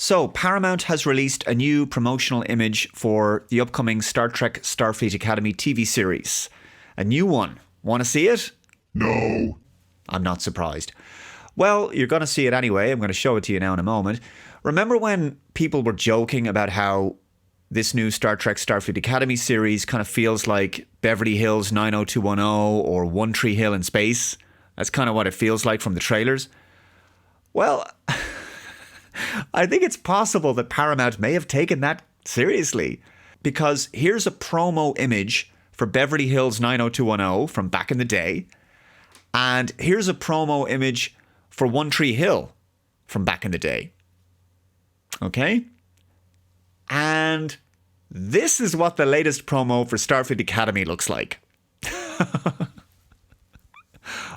So, Paramount has released a new promotional image for the upcoming Star Trek Starfleet Academy TV series. A new one. Want to see it? No. I'm not surprised. Well, you're going to see it anyway. I'm going to show it to you now in a moment. Remember when people were joking about how this new Star Trek Starfleet Academy series kind of feels like Beverly Hills 90210 or One Tree Hill in space? That's kind of what it feels like from the trailers. Well, I think it's possible that Paramount may have taken that seriously, because here's a promo image for Beverly Hills 90210 from back in the day, and here's a promo image for One Tree Hill from back in the day. Okay? And this is what the latest promo for Starfleet Academy looks like.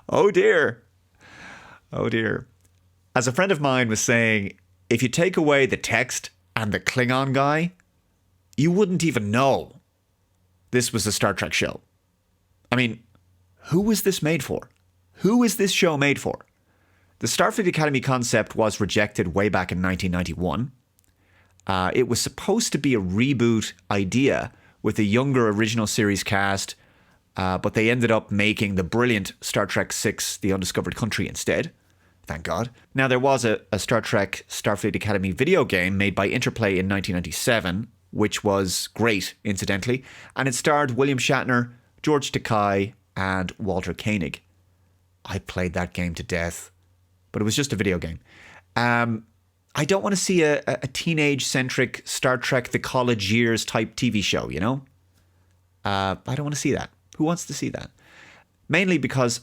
Oh dear. Oh dear. As a friend of mine was saying, if you take away the text and the Klingon guy, you wouldn't even know this was a Star Trek show. I mean, who was this made for? Who is this show made for? The Starfleet Academy concept was rejected way back in 1991. It was supposed to be a reboot idea with a younger original series cast, but they ended up making the brilliant Star Trek VI, The Undiscovered Country instead. Thank God. Now, there was a Star Trek Starfleet Academy video game made by Interplay in 1997, which was great, incidentally, and it starred William Shatner, George Takei, and Walter Koenig. I played that game to death, but it was just a video game. I don't want to see a teenage-centric Star Trek The College Years type TV show, you know? I don't want to see that. Who wants to see that? Mainly because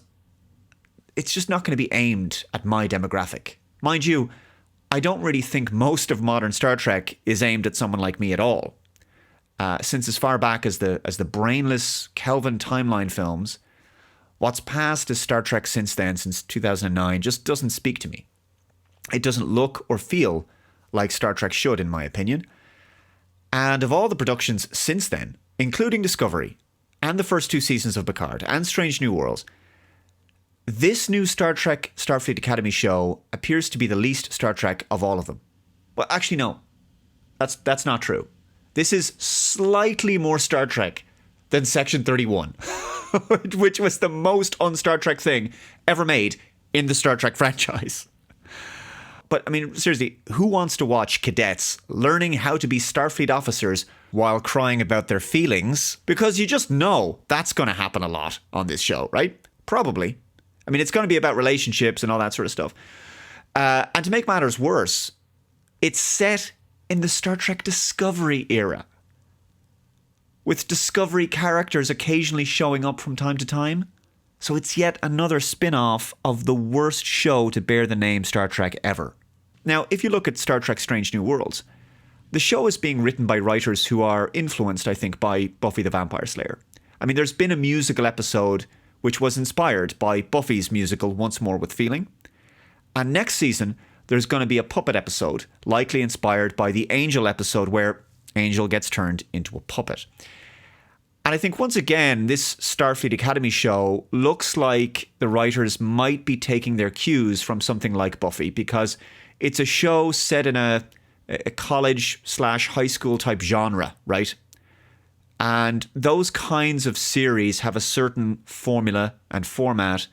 it's just not going to be aimed at my demographic. Mind you, I don't really think most of modern Star Trek is aimed at someone like me at all. Since as far back as the brainless Kelvin timeline films, what's passed as Star Trek since then, since 2009, just doesn't speak to me. It doesn't look or feel like Star Trek should, in my opinion. And of all the productions since then, including Discovery, and the first 2 seasons of Picard, and Strange New Worlds, this new Star Trek Starfleet Academy show appears to be the least Star Trek of all of them. Well, actually, no. That's not true. This is slightly more Star Trek than Section 31, which was the most un-Star Trek thing ever made in the Star Trek franchise. But, I mean, seriously, who wants to watch cadets learning how to be Starfleet officers while crying about their feelings? Because you just know that's going to happen a lot on this show, right? Probably. I mean, it's going to be about relationships and all that sort of stuff. And to make matters worse, it's set in the Star Trek Discovery era, with Discovery characters occasionally showing up from time to time. So it's yet another spin-off of the worst show to bear the name Star Trek ever. Now, if you look at Star Trek Strange New Worlds, the show is being written by writers who are influenced, I think, by Buffy the Vampire Slayer. I mean, there's been a musical episode which was inspired by Buffy's musical Once More with Feeling. And next season, there's going to be a puppet episode, likely inspired by the Angel episode where Angel gets turned into a puppet. And I think once again, this Starfleet Academy show looks like the writers might be taking their cues from something like Buffy, because it's a show set in a college/high school type genre, right? And those kinds of series have a certain formula and format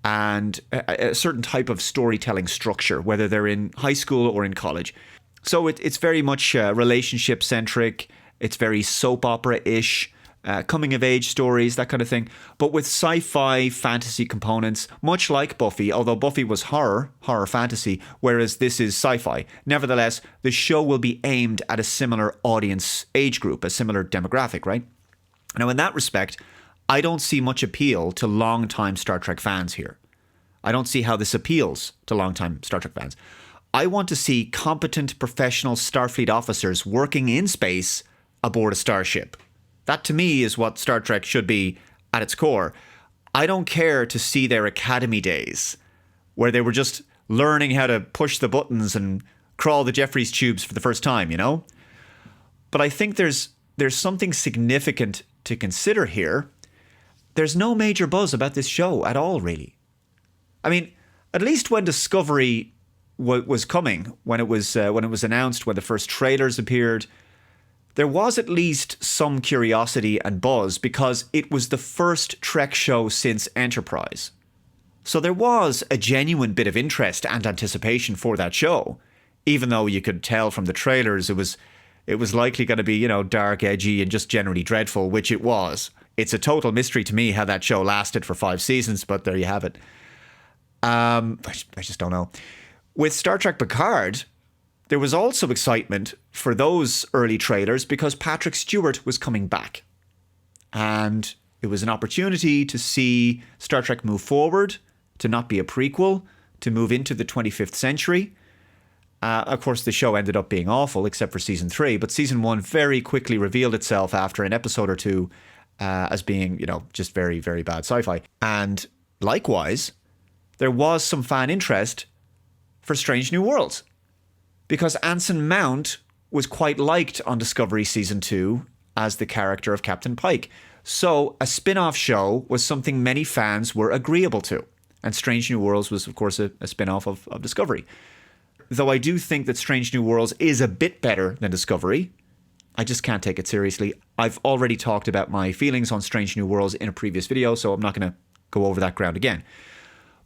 and a certain type of storytelling structure, whether they're in high school or in college. So it's very much relationship-centric. It's very soap opera-ish. Coming-of-age stories, that kind of thing, but with sci-fi fantasy components, much like Buffy, although Buffy was horror fantasy, whereas this is sci-fi. Nevertheless, the show will be aimed at a similar audience age group, a similar demographic, right? Now, in that respect, I don't see much appeal to long-time Star Trek fans here. I don't see how this appeals to long-time Star Trek fans. I want to see competent professional Starfleet officers working in space aboard a starship. That, to me, is what Star Trek should be at its core. I don't care to see their academy days, where they were just learning how to push the buttons and crawl the Jeffries tubes for the first time, you know? But I think there's something significant to consider here. There's no major buzz about this show at all, really. I mean, at least when Discovery was coming, when it was announced, when the first trailers appeared, there was at least some curiosity and buzz because it was the first Trek show since Enterprise. So there was a genuine bit of interest and anticipation for that show, even though you could tell from the trailers it was likely going to be, dark, edgy, and just generally dreadful, which it was. It's a total mystery to me how that show lasted for 5 seasons, but there you have it. I just don't know. With Star Trek Picard, there was also excitement for those early trailers because Patrick Stewart was coming back. And it was an opportunity to see Star Trek move forward, to not be a prequel, to move into the 25th century. Of course, the show ended up being awful, except for season 3. But season 1 very quickly revealed itself after an episode or two as being, just very, very bad sci-fi. And likewise, there was some fan interest for Strange New Worlds, because Anson Mount was quite liked on Discovery Season 2 as the character of Captain Pike. So a spin-off show was something many fans were agreeable to. And Strange New Worlds was, of course, a spin-off of Discovery. Though I do think that Strange New Worlds is a bit better than Discovery, I just can't take it seriously. I've already talked about my feelings on Strange New Worlds in a previous video, so I'm not going to go over that ground again.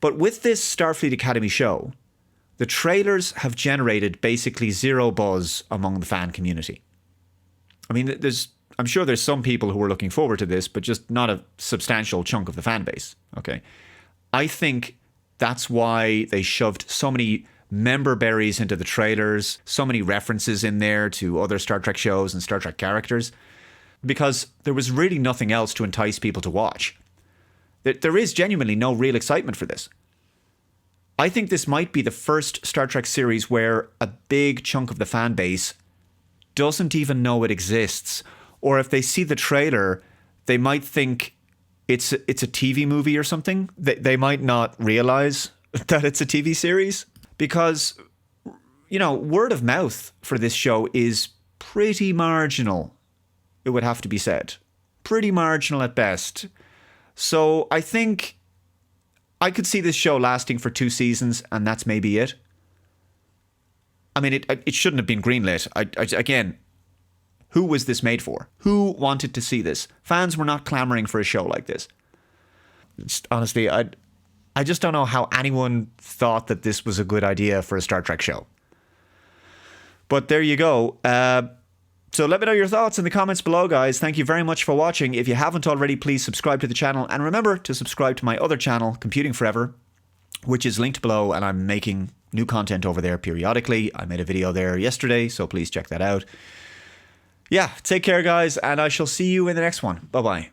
But with this Starfleet Academy show, the trailers have generated basically zero buzz among the fan community. I mean, I'm sure there's some people who are looking forward to this, but just not a substantial chunk of the fan base. Okay, I think that's why they shoved so many member berries into the trailers, so many references in there to other Star Trek shows and Star Trek characters, because there was really nothing else to entice people to watch. There is genuinely no real excitement for this. I think this might be the first Star Trek series where a big chunk of the fan base doesn't even know it exists. Or if they see the trailer, they might think it's a TV movie or something. They might not realize that it's a TV series. Because, word of mouth for this show is pretty marginal, it would have to be said. Pretty marginal at best. So I think I could see this show lasting for 2 seasons, and that's maybe it. I mean, it shouldn't have been greenlit. Again, who was this made for? Who wanted to see this? Fans were not clamoring for a show like this. Honestly, I just don't know how anyone thought that this was a good idea for a Star Trek show. But there you go. So let me know your thoughts in the comments below, guys. Thank you very much for watching. If you haven't already, please subscribe to the channel. And remember to subscribe to my other channel, Computing Forever, which is linked below. And I'm making new content over there periodically. I made a video there yesterday, so please check that out. Yeah, take care, guys. And I shall see you in the next one. Bye-bye.